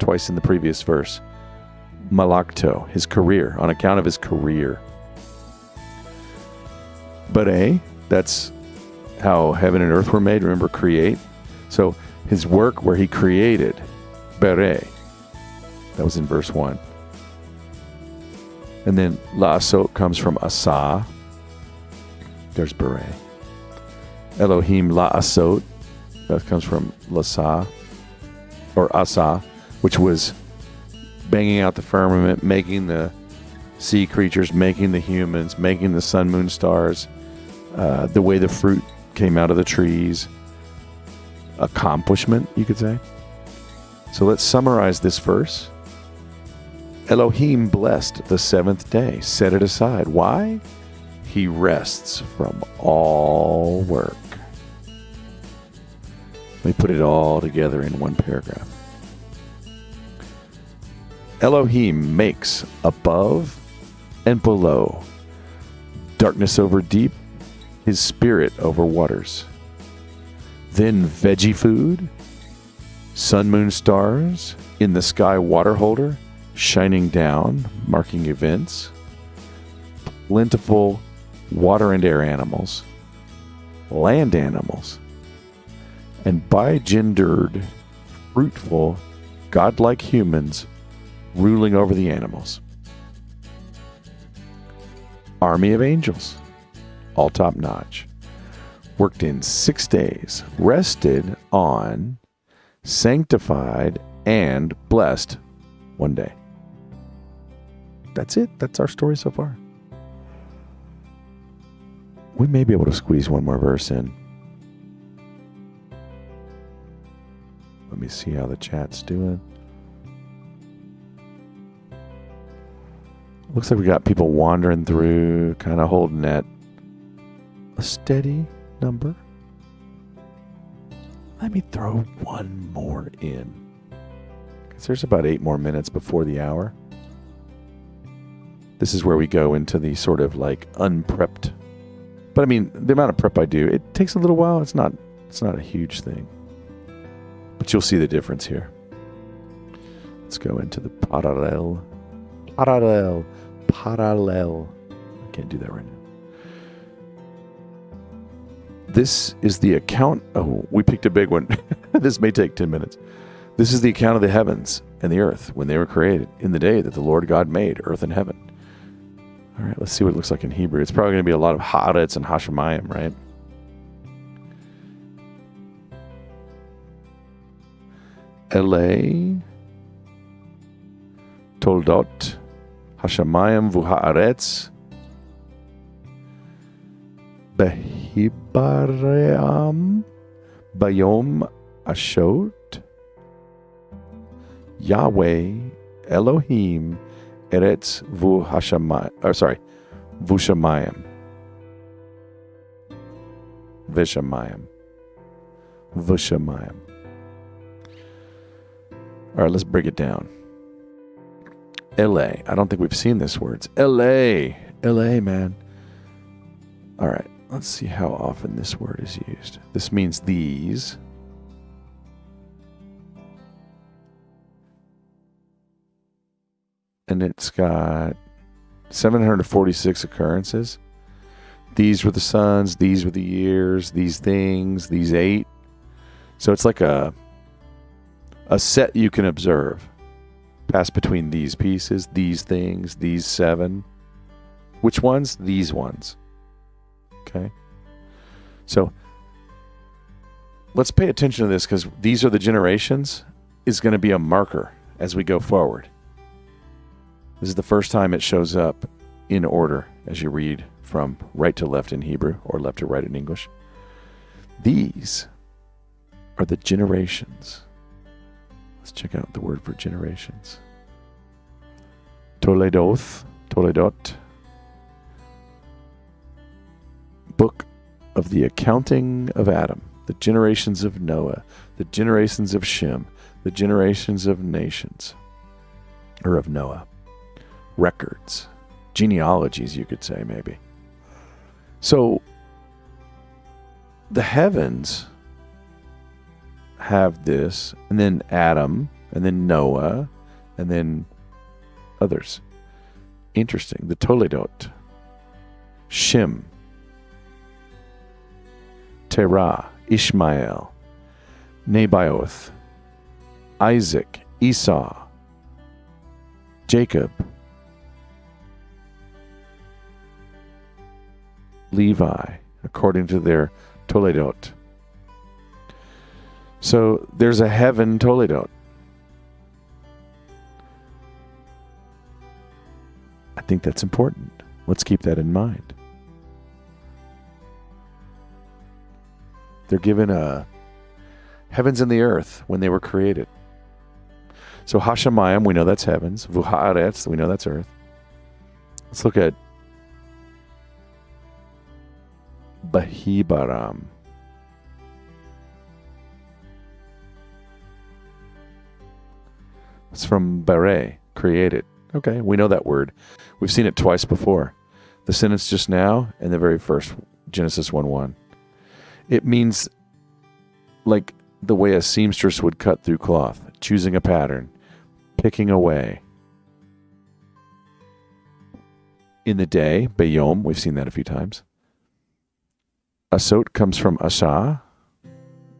twice in the previous verse. Malakto, his career, on account of his career. Bare, that's how heaven and earth were made. Remember, create. So his work where he created, bare, that was in verse 1. And then la'asot comes from asa. There's bare. Elohim la'asot, that comes from lasa, or asa, which was banging out the firmament, making the sea creatures, making the humans, making the sun, moon, stars, the way the fruit came out of the trees. Accomplishment, you could say. So let's summarize this verse. Elohim blessed the seventh day, set it aside. Why? He rests from all work. Let me put it all together in one paragraph. Elohim makes above and below, darkness over deep, his spirit over waters. Then veggie food, sun, moon, stars, in the sky water holder, shining down, marking events, plentiful water and air animals, land animals, and bigendered, fruitful, godlike humans ruling over the animals. Army of angels, all top notch. Worked in 6 days, rested on, sanctified, and blessed one day. That's it. That's our story so far. We may be able to squeeze one more verse in. Let me see how the chat's doing. Looks like we got people wandering through, kind of holding at a steady number. Let me throw one more in, because there's about 8 more minutes before the hour. This is where we go into the sort of like unprepped But I mean, the amount of prep I do, it takes a little while. It's not a huge thing. But you'll see the difference here. Let's go into the parallel. I can't do that right now. This is the account. Oh, we picked a big one. This may take 10 minutes. This is the account of the heavens and the earth when they were created in the day that the Lord God made earth and heaven. All right, let's see what it looks like in Hebrew. It's probably going to be a lot of haaretz and hashemayim, right? Ele toldot hashemayim v'haaretz behibaream bayom ashot Yahweh Elohim Eretz v'hashamayim, v'shamayim. V'shamayim. All right, let's break it down. LA. I don't think we've seen this word. LA, man. All right, let's see how often this word is used. This means these. And it's got 746 occurrences. These were the sons, these were the years, these things, these 8. So it's like a set you can observe. Pass between these pieces, these things, these 7. Which ones? These ones. Okay. So let's pay attention to this, because these are the generations is going to be a marker as we go forward. This is the first time it shows up in order as you read from right to left in Hebrew or left to right in English. These are the generations. Let's check out the word for generations. Toledot. Book of the accounting of Adam, the generations of Noah, the generations of Shem, the generations of nations, or of Noah. Records, genealogies, you could say, maybe. So the heavens have this, and then Adam, and then Noah, and then others. Interesting. The Toledot, Shem, Terah, Ishmael, Nebaioth, Isaac, Esau, Jacob, Levi, according to their Toledot. So there's a heaven Toledot. I think that's important. Let's keep that in mind. They're given a heavens and the earth when they were created. So Hashemayim, we know that's heavens. V'haaretz, we know that's earth. Let's look at Behibaram. It's from Bere, created. Okay, we know that word. We've seen it twice before. The sentence just now and the very first, Genesis 1:1. It means like the way a seamstress would cut through cloth, choosing a pattern, picking away. In the day, Bayom, we've seen that a few times. Asot comes from Asah,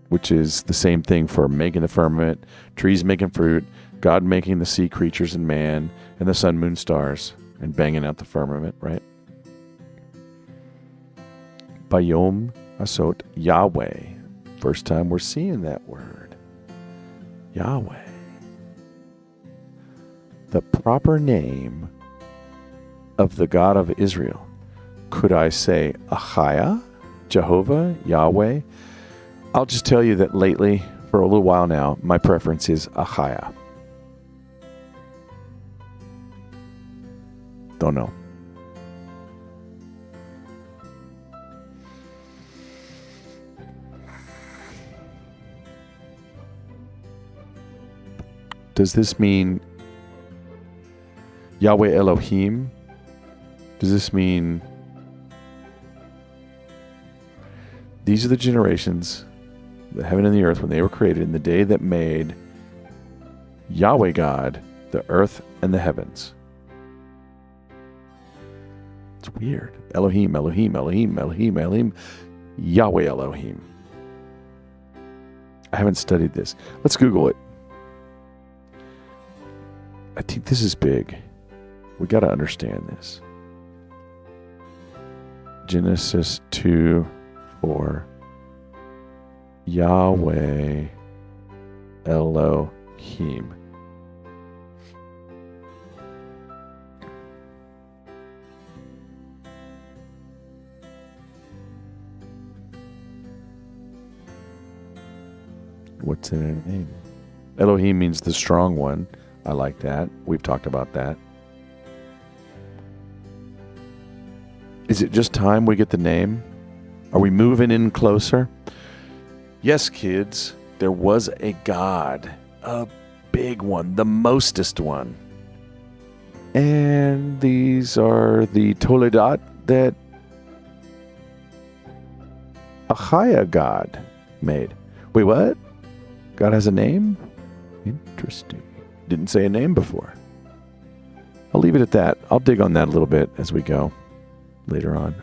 which is the same thing for making the firmament, trees making fruit, God making the sea creatures and man, and the sun, moon, stars, and banging out the firmament, right? Bayom, Asot, Yahweh. First time we're seeing that word. Yahweh. The proper name of the God of Israel. Could I say Achaya? Jehovah, Yahweh? I'll just tell you that lately, for a little while now, my preference is Achaya. Don't know. Does this mean Yahweh Elohim? Does this mean These are the generations, the heaven and the earth, when they were created in the day that made Yahweh God, the earth and the heavens. It's weird. Elohim, Elohim, Elohim, Elohim, Elohim, Yahweh Elohim. I haven't studied this. Let's Google it. I think this is big. We got to understand this. Genesis 2:4. Yahweh Elohim. What's in her name? Elohim means the strong one. I like that. We've talked about that. Is it just time we get the name? Are we moving in closer? Yes, kids, there was a God, a big one, the mostest one. And these are the Toledot that Achaya God made. Wait, what? God has a name? Interesting. Didn't say a name before. I'll leave it at that. I'll dig on that a little bit as we go later on.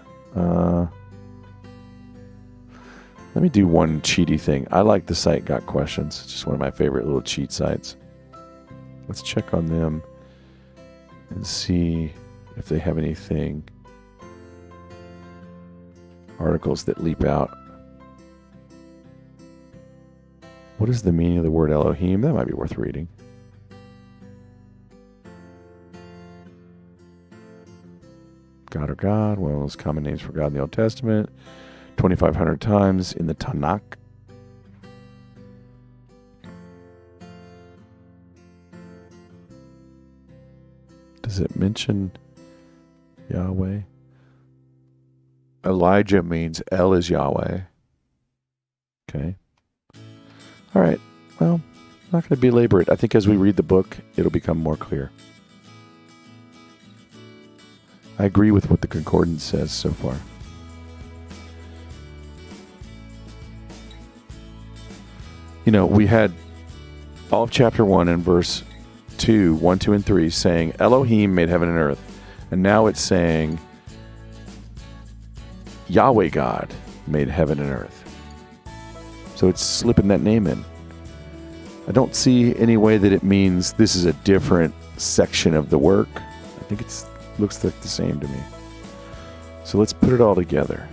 Let me do one cheaty thing. I like the site Got Questions. It's just one of my favorite little cheat sites. Let's check on them and see if they have anything, articles that leap out. What is the meaning of the word Elohim? That might be worth reading. God or God, one of those common names for God in the Old Testament. 2,500 times in the Tanakh. Does it mention Yahweh? Elijah means El is Yahweh. Okay. All right. Well, I'm not going to belabor it. I think as we read the book, it'll become more clear. I agree with what the concordance says so far. You know, we had all of chapter 1 and verse 2, 1, 2, and 3 saying Elohim made heaven and earth. And now it's saying Yahweh God made heaven and earth. So it's slipping that name in. I don't see any way that it means this is a different section of the work. I think it looks like the same to me. So let's put it all together.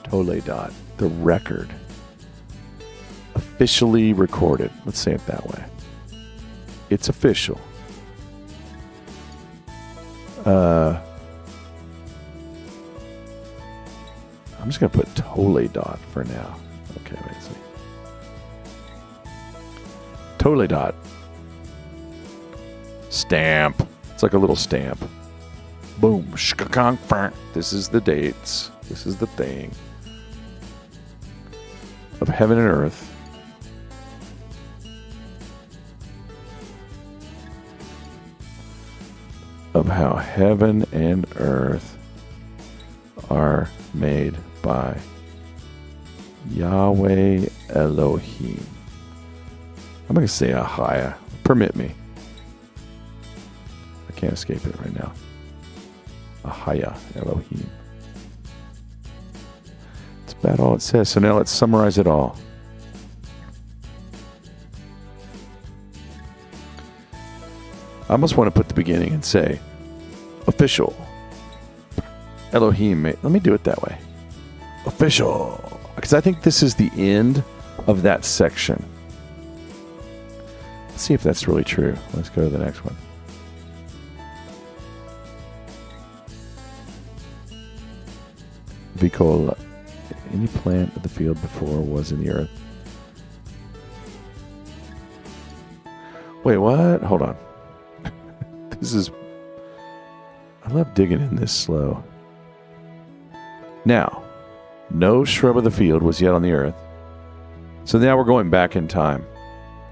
Toledot, the record. Officially recorded. Let's say it that way. It's official. I'm just going to put Toledot for now. Okay, wait a second. Toledot. Stamp. It's like a little stamp. Boom. This is the dates. This is the thing. Of heaven and earth. Of how heaven and earth are made by Yahweh Elohim. I'm going to say Ahaya. Permit me. I can't escape it right now. Ahaya Elohim. That's about all it says. So now let's summarize it all. I almost want to put the beginning and say, official. Elohim. Let me do it that way. Official. Because I think this is the end of that section. Let's see if that's really true. Let's go to the next one. Vicola. Any plant of the field before was in the earth. Wait, what? Hold on. This is... I love digging in this slow. Now, no shrub of the field was yet on the earth. So now we're going back in time.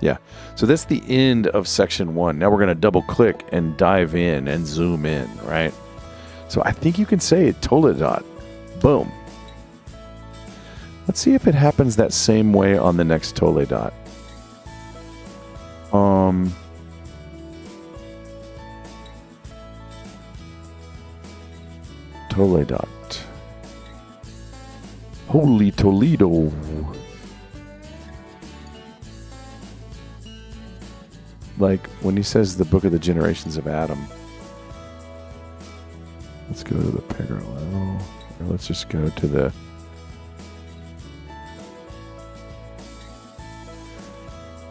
Yeah. So that's the end of section 1. Now we're going to double click and dive in and zoom in, right? So I think you can say Toledot. Boom. Let's see if it happens that same way on the next Toledot. Toledot. Holy Toledo. Like when he says the book of the generations of Adam. Let's go to the parallel. Or let's just go to the...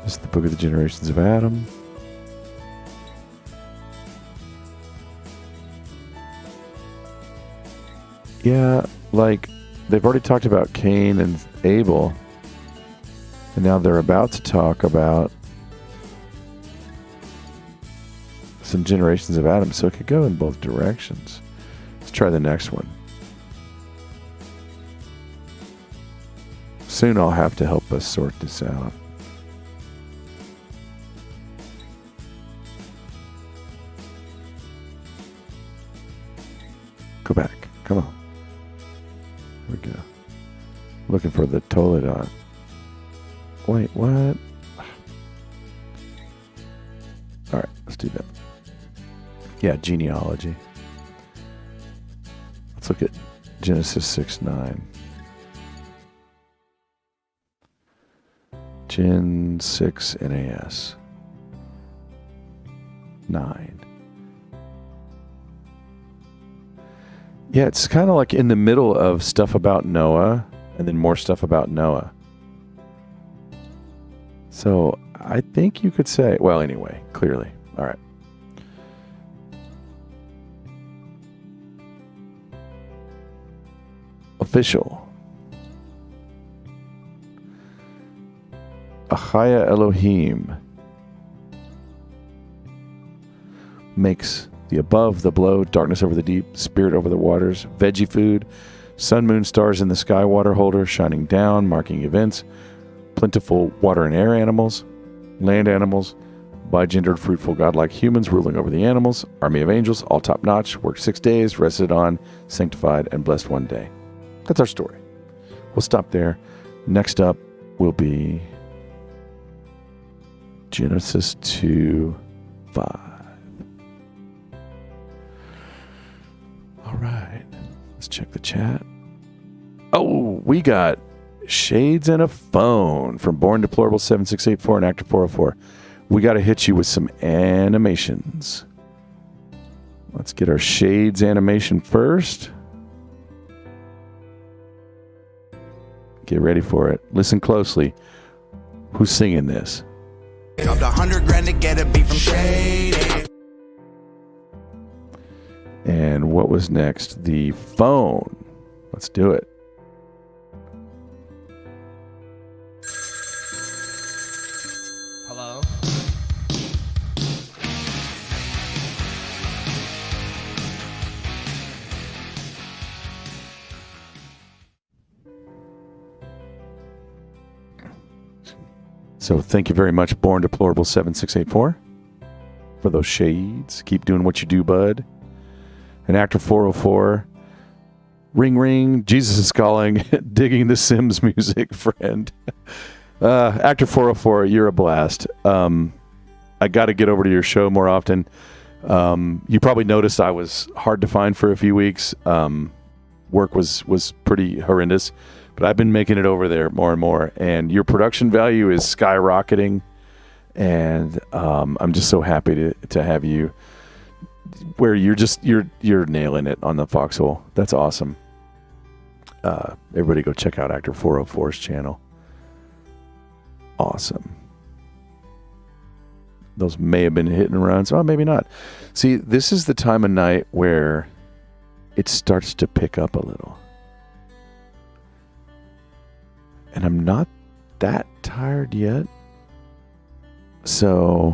This is the book of the generations of Adam. Yeah, like they've already talked about Cain and Abel. And now they're about to talk about some generations of Adam. So it could go in both directions. Let's try the next one. Soon I'll have to help us sort this out. Go back. Come on. Here we go. Looking for the Toledot. Wait, what? Alright, let's do that. Yeah, genealogy. Let's look at Genesis 6:9. Gen 6 NAS 9. Yeah, it's kind of like in the middle of stuff about Noah and then more stuff about Noah. So I think you could say, well, anyway, clearly. All right. Official. Achaya Elohim makes the above, the below, darkness over the deep, spirit over the waters, veggie food, sun, moon, stars in the sky, water holder, shining down, marking events, plentiful water and air animals, land animals, bigendered, fruitful, godlike humans ruling over the animals, army of angels, all top notch, worked 6 days, rested on, sanctified, and blessed one day. That's our story. We'll stop there. Next up will be Genesis 2:5. All right, let's check the chat. Oh, we got shades and a phone from Born Deplorable 7684 and Actor 404. We got to hit you with some animations. Let's get our shades animation first. Get ready for it. Listen closely. Who's singing this? Of the $100,000 to get a beat from Shady. And what was next? The phone. Let's do it. Hello? So thank you very much, Born Deplorable 7684, for those shades. Keep doing what you do, bud. And Actor 404, ring ring, Jesus is calling, digging the Sims music, friend. Actor 404, you're a blast. I got to get over to your show more often. You probably noticed I was hard to find for a few weeks. Work was pretty horrendous. But I've been making it over there more and more, and your production value is skyrocketing, and I'm just so happy to have you where you're nailing it on the Foxhole. That's awesome. Everybody go check out Actor 404's channel. Awesome. Those may have been hit and runs. Oh, maybe not. See, this is the time of night where it starts to pick up a little. And I'm not that tired yet. So